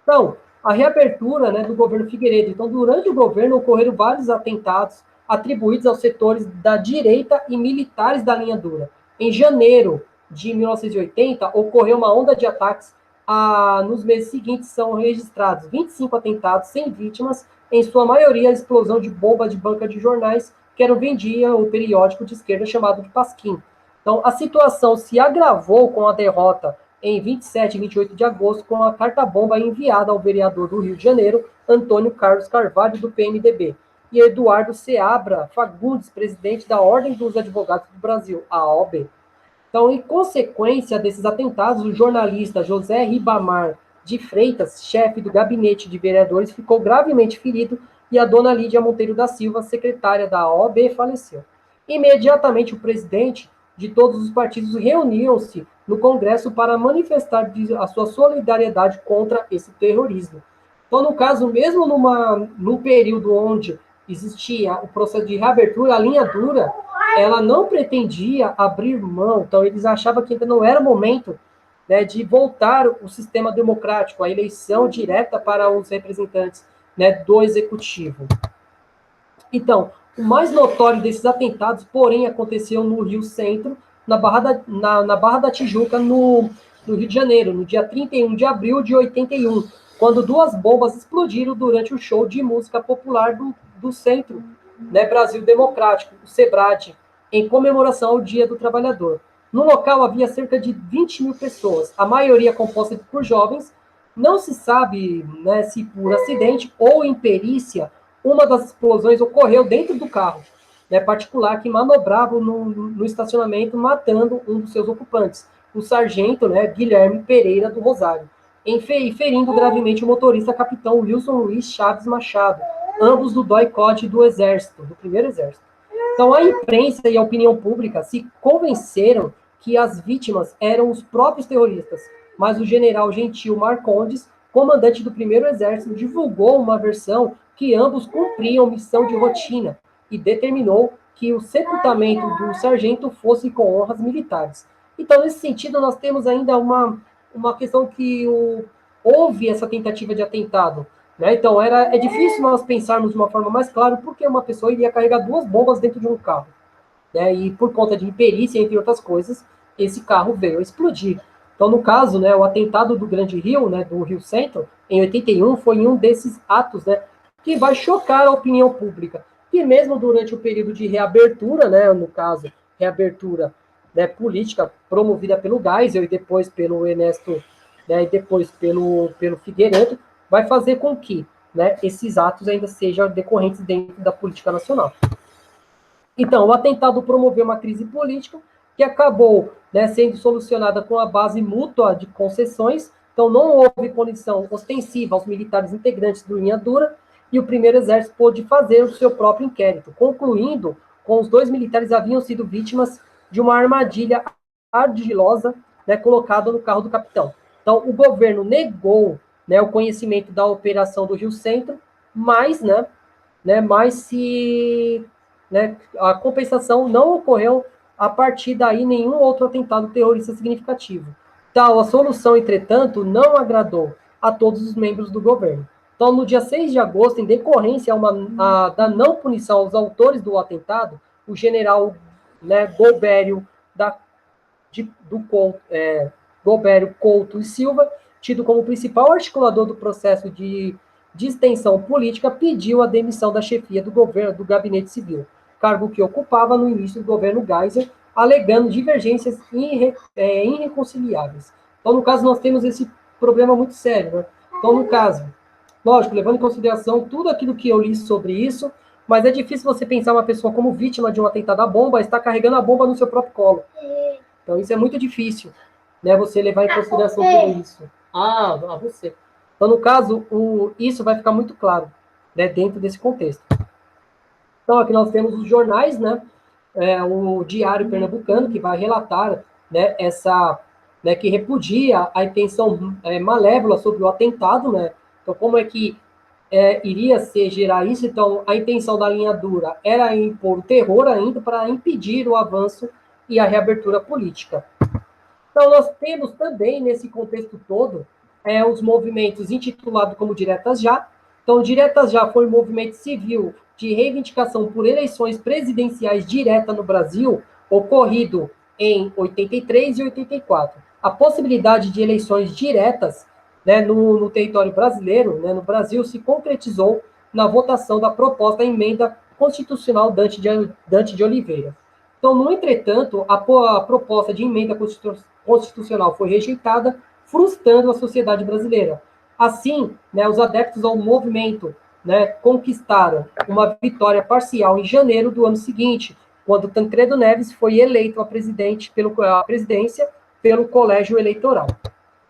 Então, a reabertura, né, do governo Figueiredo. Então, durante o governo, ocorreram vários atentados atribuídos aos setores da direita e militares da linha dura. Em janeiro de 1980, ocorreu uma onda de ataques. Nos meses seguintes, são registrados 25 atentados sem vítimas, em sua maioria a explosão de bomba de banca de jornais, que vendia o periódico de esquerda chamado de Pasquim. Então, a situação se agravou com a derrota em 27 e 28 de agosto, com a carta-bomba enviada ao vereador do Rio de Janeiro, Antônio Carlos Carvalho, do PMDB, e Eduardo Seabra Fagundes, presidente da Ordem dos Advogados do Brasil, a OAB. Então, em consequência desses atentados, o jornalista José Ribamar de Freitas, chefe do gabinete de vereadores, ficou gravemente ferido e a dona Lídia Monteiro da Silva, secretária da OAB, faleceu. Imediatamente, o presidente de todos os partidos reuniam-se no Congresso para manifestar a sua solidariedade contra esse terrorismo. Então, no caso, mesmo num período onde existia o processo de reabertura, a linha dura, ela não pretendia abrir mão, então eles achavam que ainda não era o momento, né, de voltar o sistema democrático, a eleição direta para os representantes, né, do executivo. Então, o mais notório desses atentados, porém, aconteceu no Rio Centro, na Barra da Tijuca, no Rio de Janeiro, no dia 31 de abril de 81, quando duas bombas explodiram durante o show de música popular do Centro, né, Brasil Democrático, o SEBRAD, em comemoração ao Dia do Trabalhador. No local havia cerca de 20 mil pessoas, a maioria composta por jovens. Não se sabe, né, se por acidente ou imperícia, uma das explosões ocorreu dentro do carro, né, particular que manobrava no estacionamento, matando um dos seus ocupantes, o sargento, né, Guilherme Pereira do Rosário, ferindo gravemente o motorista capitão Wilson Luiz Chaves Machado, ambos do DOI-CODE do Exército, do primeiro Exército. Então, a imprensa e a opinião pública se convenceram que as vítimas eram os próprios terroristas, mas o general Gentil Marcondes, comandante do primeiro Exército, divulgou uma versão que ambos cumpriam missão de rotina e determinou que o sepultamento do sargento fosse com honras militares. Então, nesse sentido, nós temos ainda uma questão que houve essa tentativa de atentado, Né? Então, é difícil nós pensarmos de uma forma mais clara porque uma pessoa iria carregar 2 bombas dentro de um carro. Né? E por conta de imperícia, entre outras coisas, esse carro veio a explodir. Então, no caso, né, o atentado do Grande Rio, né, do Rio Centro, em 81, foi um desses atos, né, que vai chocar a opinião pública. E mesmo durante o período de reabertura, né, no caso, reabertura, né, política promovida pelo Geisel e depois pelo Ernesto, né, e depois pelo Figueiredo, vai fazer com que, né, esses atos ainda sejam decorrentes dentro da política nacional. Então, o atentado promoveu uma crise política que acabou, né, sendo solucionada com a base mútua de concessões. Então, não houve punição ostensiva aos militares integrantes do Linha Dura e o primeiro exército pôde fazer o seu próprio inquérito, concluindo com os 2 militares haviam sido vítimas de uma armadilha ardilosa, né, colocada no carro do capitão. Então, o governo negou, né, o conhecimento da operação do Rio Centro, mas se, né, a compensação não ocorreu a partir daí nenhum outro atentado terrorista significativo. Tal a solução, entretanto, não agradou a todos os membros do governo. Então, no dia 6 de agosto, em decorrência da não punição aos autores do atentado, o general, né, Golbério Golbério Couto e Silva, tido como principal articulador do processo de extensão política, pediu a demissão da chefia do governo do Gabinete Civil, cargo que ocupava no início do governo Geisel, alegando divergências irreconciliáveis. Então, no caso, nós temos esse problema muito sério. Né? Então, no caso, lógico, levando em consideração tudo aquilo que eu li sobre isso, mas é difícil você pensar uma pessoa como vítima de um atentado à bomba, está carregando a bomba no seu próprio colo. Então, isso é muito difícil, né? Você levar em consideração tudo isso. Você. Então, no caso, isso vai ficar muito claro, né, dentro desse contexto. Então, aqui nós temos os jornais, né? O Diário Pernambucano, que vai relatar, né, né, que repudia a intenção malévola sobre o atentado, né? Então, como é que iria se gerar isso? Então, a intenção da linha dura era impor o terror ainda para impedir o avanço e a reabertura política. Então, nós temos também, nesse contexto todo, os movimentos intitulados como Diretas Já. Então, Diretas Já foi um movimento civil de reivindicação por eleições presidenciais diretas no Brasil, ocorrido em 83 e 84. A possibilidade de eleições diretas, né, no território brasileiro, né, no Brasil, se concretizou na votação da proposta emenda constitucional Dante de Oliveira. Então, no entretanto, a proposta de emenda constitucional foi rejeitada, frustrando a sociedade brasileira. Assim, né, os adeptos ao movimento, né, conquistaram uma vitória parcial em janeiro do ano seguinte, quando Tancredo Neves foi eleito a presidência pelo colégio eleitoral.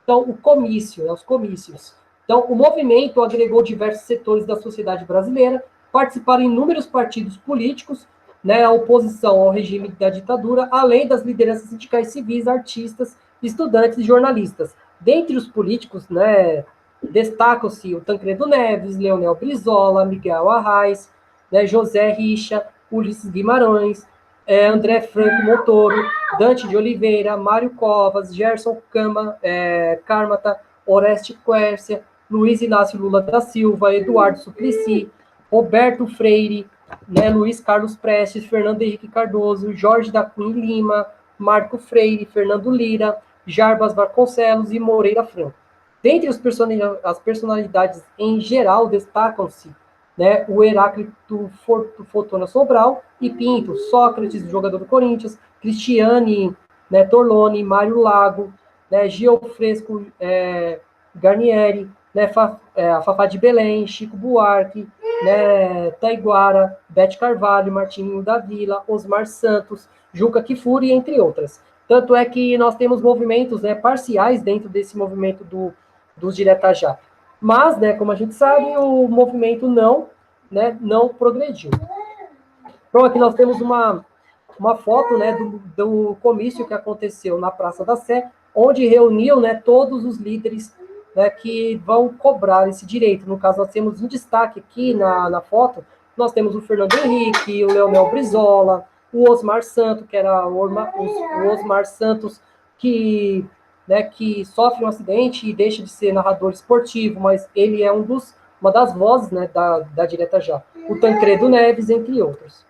Então, o comício, né, os comícios. Então, o movimento agregou diversos setores da sociedade brasileira, participaram inúmeros partidos políticos, né, a oposição ao regime da ditadura, além das lideranças sindicais civis, artistas, estudantes e jornalistas. Dentre os políticos, né, destacam-se o Tancredo Neves, Leonel Brizola, Miguel Arraes, né, José Richa, Ulisses Guimarães, André Franco Montoro, Dante de Oliveira, Mário Covas, Gerson Cármata, Oreste Quércia, Luiz Inácio Lula da Silva, Eduardo Suplicy, Roberto Freire, né, Luiz Carlos Prestes, Fernando Henrique Cardoso, Jorge da Cunha Lima, Marco Freire, Fernando Lira, Jarbas Vasconcelos e Moreira Franco. Dentre as personalidades em geral, destacam-se, né, o Heráclito Fotona Sobral e Pinto, Sócrates, jogador do Corinthians, Cristiane, né, Torlone, Mário Lago, né, Giofresco Garnieri, né, a Fafá de Belém, Chico Buarque, né, Taiguara, Bete Carvalho, Martinho da Vila, Osmar Santos, Juca Kifuri, entre outras. Tanto é que nós temos movimentos, né, parciais dentro desse movimento dos Direta Já. Mas, né, como a gente sabe, o movimento não progrediu. Então, aqui nós temos uma foto, né, do comício que aconteceu na Praça da Sé, onde reuniu, né, todos os líderes, né, que vão cobrar esse direito. No caso, nós temos em destaque aqui na foto, nós temos o Fernando Henrique, o Leonel Brizola, o Osmar Santos, que era o Osmar Santos, que sofre um acidente e deixa de ser narrador esportivo, mas ele é um dos uma das vozes, né, da direta já, o Tancredo Neves, entre outros.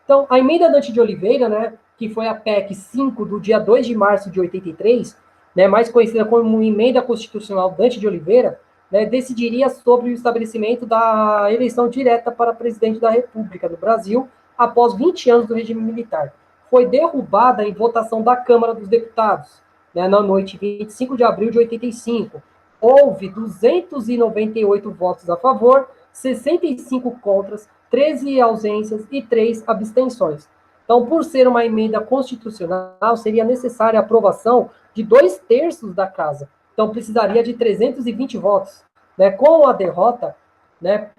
Então, a emenda Dante de Oliveira, né, que foi a PEC 5 do dia 2 de março de 83, né, mais conhecida como emenda constitucional Dante de Oliveira, né, decidiria sobre o estabelecimento da eleição direta para presidente da República do Brasil após 20 anos do regime militar. Foi derrubada em votação da Câmara dos Deputados, né, na noite de 25 de abril de 85. Houve 298 votos a favor, 65 contras, 13 ausências e 3 abstenções. Então, por ser uma emenda constitucional, seria necessária a aprovação de 2/3 da casa. Então, precisaria de 320 votos. Né? Com a derrota, né,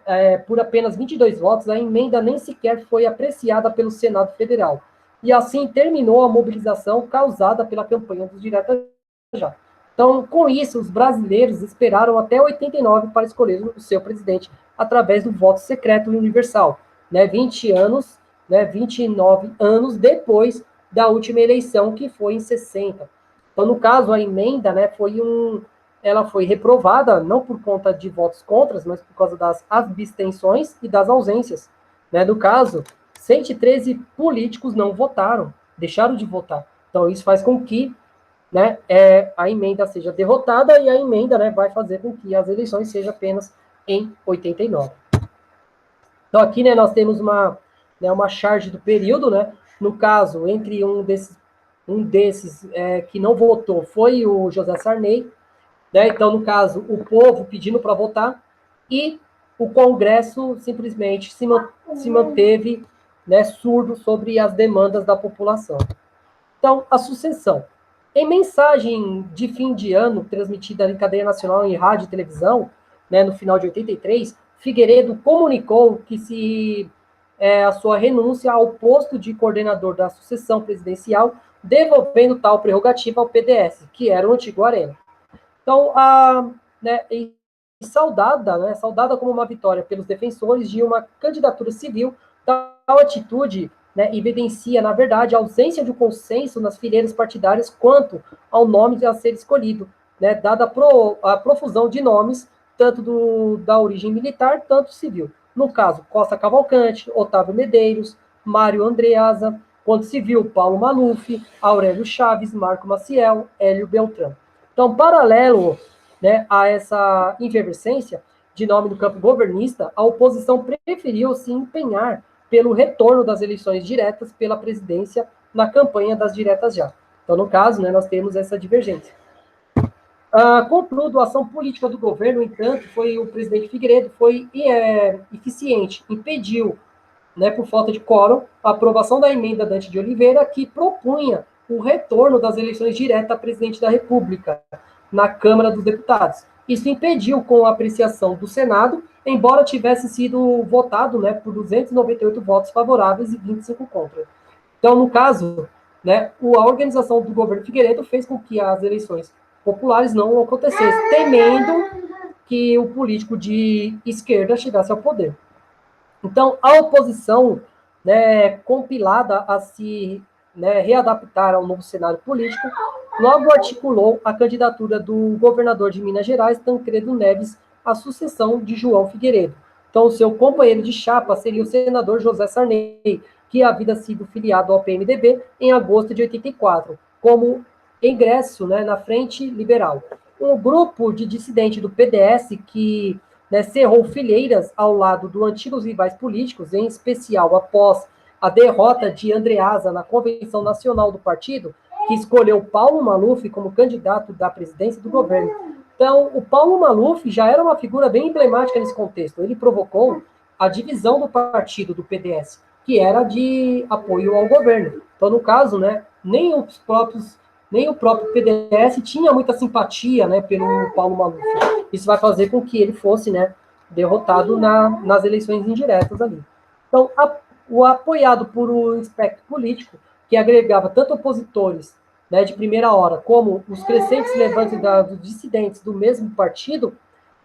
por apenas 22 votos, a emenda nem sequer foi apreciada pelo Senado Federal. E assim terminou a mobilização causada pela campanha dos diretas já. Então, com isso, os brasileiros esperaram até 89 para escolher o seu presidente através do voto secreto e universal, né? 20 anos, né? 29 anos depois da última eleição, que foi em 60. Então, no caso, a emenda, né, ela foi reprovada, não por conta de votos contras, mas por causa das abstenções e das ausências. Né? No caso, 113 políticos não votaram, deixaram de votar. Então, isso faz com que, né, a emenda seja derrotada e a emenda, né, vai fazer com que as eleições sejam apenas em 89. Então, aqui, né, nós temos uma charge do período, né? No caso, entre um desses que não votou foi o José Sarney, né? Então, no caso, o povo pedindo para votar e o Congresso simplesmente se manteve, né, surdo sobre as demandas da população. Então, a sucessão. Em mensagem de fim de ano, transmitida em cadeia nacional em rádio e televisão, né, no final de 83, Figueiredo comunicou que a sua renúncia ao posto de coordenador da sucessão presidencial, devolvendo tal prerrogativa ao PDS, que era o antigo Arena. Então, saudada como uma vitória pelos defensores de uma candidatura civil, tal atitude, né, evidencia, na verdade, a ausência de um consenso nas fileiras partidárias quanto ao nome a ser escolhido, né, dada a profusão de nomes, tanto da origem militar, tanto civil. No caso, Costa Cavalcante, Otávio Medeiros, Mário Andreasa, quanto civil, Paulo Maluf, Aurélio Chaves, Marco Maciel, Hélio Beltrão. Então, paralelo, né, a essa efervescência de nome do campo governista, a oposição preferiu se empenhar pelo retorno das eleições diretas pela presidência na campanha das diretas já. Então, no caso, né, nós temos essa divergência. Contudo, a ação política do governo, no entanto, o presidente Figueiredo foi eficiente, impediu, né, por falta de quórum, a aprovação da emenda Dante de Oliveira, que propunha o retorno das eleições diretas a presidente da República na Câmara dos Deputados. Isso impediu com a apreciação do Senado, embora tivesse sido votado, né, por 298 votos favoráveis e 25 contra. Então, no caso, né, a organização do governo Figueiredo fez com que as eleições populares não acontecessem, temendo que o político de esquerda chegasse ao poder. Então, a oposição, né, compilada a se, né, readaptar ao novo cenário político, logo articulou a candidatura do governador de Minas Gerais, Tancredo Neves, à sucessão de João Figueiredo. Então, o seu companheiro de chapa seria o senador José Sarney, que havia sido filiado ao PMDB em agosto de 84, como ingresso, né, na Frente Liberal. Um grupo de dissidentes do PDS que, né, cerrou fileiras ao lado dos antigos rivais políticos, em especial após a derrota de Andreasa na Convenção Nacional do Partido, que escolheu Paulo Maluf como candidato da presidência do governo. Então, o Paulo Maluf já era uma figura bem emblemática nesse contexto. Ele provocou a divisão do partido, do PDS, que era de apoio ao governo. Então, no caso, né, nem o próprio PDS tinha muita simpatia, né, pelo Paulo Maluf. Isso vai fazer com que ele fosse, né, derrotado nas eleições indiretas ali. Então, o apoiado por um espectro político que agregava tanto opositores, né, de primeira hora, como os crescentes levantes dos dissidentes do mesmo partido,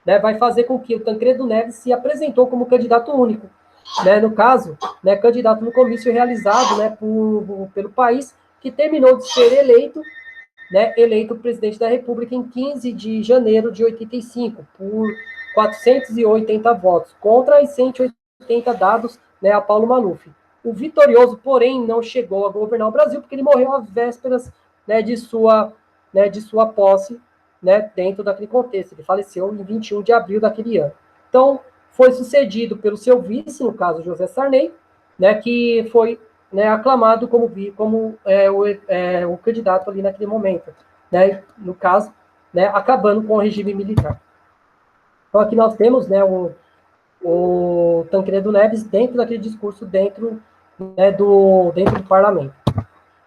né, vai fazer com que o Tancredo Neves se apresentou como candidato único. Né, no caso, né, candidato no comício realizado, né, pelo país, que terminou de ser eleito, né, eleito presidente da República em 15 de janeiro de 85, por 480 votos, contra os 180 dados, né, a Paulo Maluf. O vitorioso, porém, não chegou a governar o Brasil, porque ele morreu às vésperas, né, de sua posse, né, dentro daquele contexto. Ele faleceu em 21 de abril daquele ano. Então, foi sucedido pelo seu vice, no caso, José Sarney, né, que foi, né, aclamado como o candidato ali naquele momento, né, no caso, né, acabando com o regime militar. Então, aqui nós temos, né, o Tancredo Neves dentro daquele discurso, dentro, né, dentro do parlamento.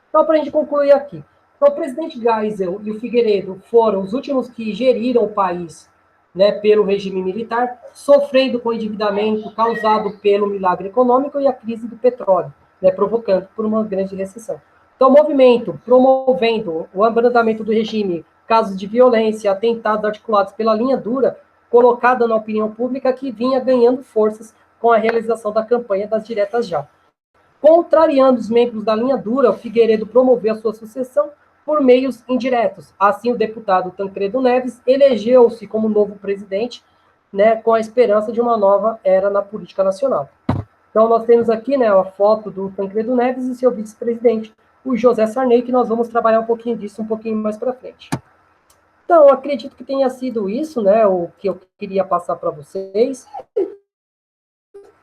Então, para a gente concluir aqui, então, o presidente Geisel e o Figueiredo foram os últimos que geriram o país, né, pelo regime militar, sofrendo com o endividamento causado pelo milagre econômico e a crise do petróleo, né, provocando por uma grande recessão. Então, o movimento promovendo o abrandamento do regime, casos de violência, atentados articulados pela linha dura, colocada na opinião pública, que vinha ganhando forças com a realização da campanha das diretas já. Contrariando os membros da linha dura, o Figueiredo promoveu a sua sucessão por meios indiretos. Assim, o deputado Tancredo Neves elegeu-se como novo presidente, né, com a esperança de uma nova era na política nacional. Então, nós temos aqui, né, a foto do Tancredo Neves e seu vice-presidente, o José Sarney, que nós vamos trabalhar um pouquinho disso um pouquinho mais para frente. Então, acredito que tenha sido isso, né, o que eu queria passar para vocês.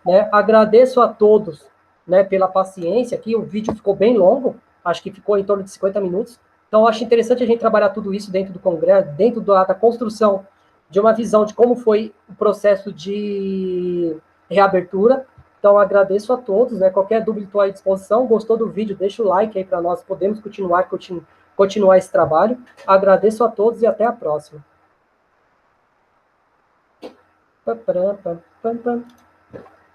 Né, agradeço a todos, né, pela paciência aqui. O vídeo ficou bem longo, acho que ficou em torno de 50 minutos. Então, acho interessante a gente trabalhar tudo isso dentro do Congresso, dentro da construção de uma visão de como foi o processo de reabertura. Então, agradeço a todos, né? Qualquer dúvida, estou à disposição. Gostou do vídeo? Deixa o like aí para nós podermos continuar esse trabalho. Agradeço a todos e até a próxima. Pam, pam, pam, pam.